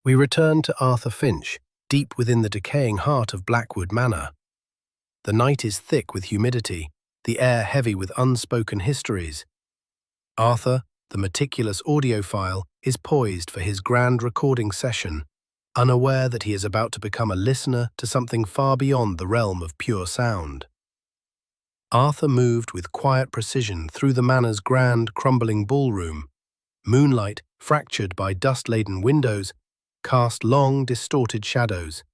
We return to Arthur Finch, deep within the decaying heart of Blackwood Manor. The night is thick with humidity, the air heavy with unspoken histories. Arthur, the meticulous audiophile, is poised for his grand recording session, unaware that he is about to become a listener to something far beyond the realm of pure sound. Arthur moved with quiet precision through the manor's grand, crumbling ballroom. Moonlight, fractured by dust-laden windows, cast long, distorted shadows.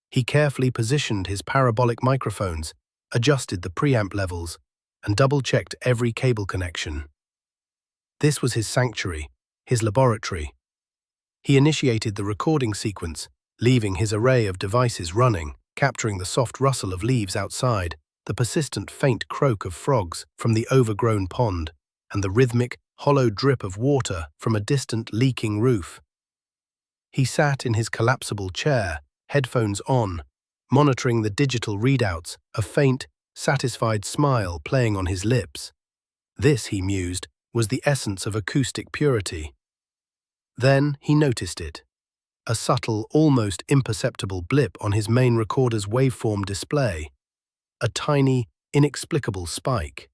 He carefully positioned his parabolic microphones, adjusted the preamp levels, and double-checked every cable connection. This was his sanctuary, his laboratory. He initiated the recording sequence, leaving his array of devices running, capturing the soft rustle of leaves outside, the persistent faint croak of frogs from the overgrown pond, and the rhythmic, hollow drip of water from a distant leaking roof. He sat in his collapsible chair, headphones on, monitoring the digital readouts, a faint, satisfied smile playing on his lips. This, he mused, was the essence of acoustic purity. Then he noticed it. A subtle, almost imperceptible blip on his main recorder's waveform display. A tiny, inexplicable spike.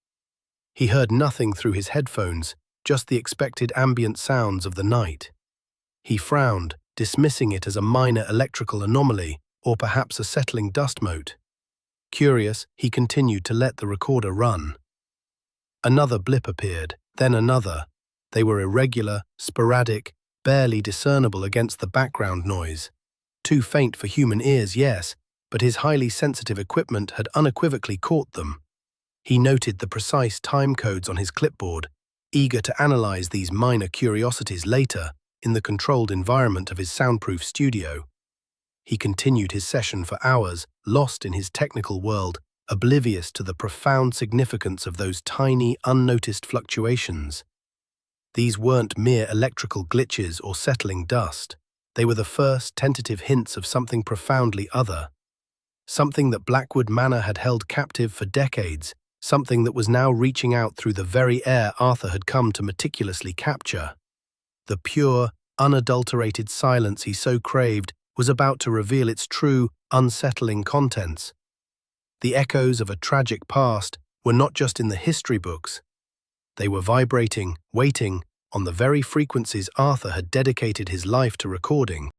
He heard nothing through his headphones, just the expected ambient sounds of the night. He frowned, dismissing it as a minor electrical anomaly or perhaps a settling dust mote. Curious, he continued to let the recorder run. Another blip appeared, then another. They were irregular, sporadic, barely discernible against the background noise. Too faint for human ears, yes, but his highly sensitive equipment had unequivocally caught them. He noted the precise time codes on his clipboard, eager to analyze these minor curiosities later in the controlled environment of his soundproof studio. He continued his session for hours, lost in his technical world, oblivious to the profound significance of those tiny, unnoticed fluctuations. These weren't mere electrical glitches or settling dust. They were the first tentative hints of something profoundly other. Something that Blackwood Manor had held captive for decades, something that was now reaching out through the very air Arthur had come to meticulously capture. The pure, unadulterated silence he so craved was about to reveal its true, unsettling contents. The echoes of a tragic past were not just in the history books. They were vibrating, waiting, on the very frequencies Arthur had dedicated his life to recording.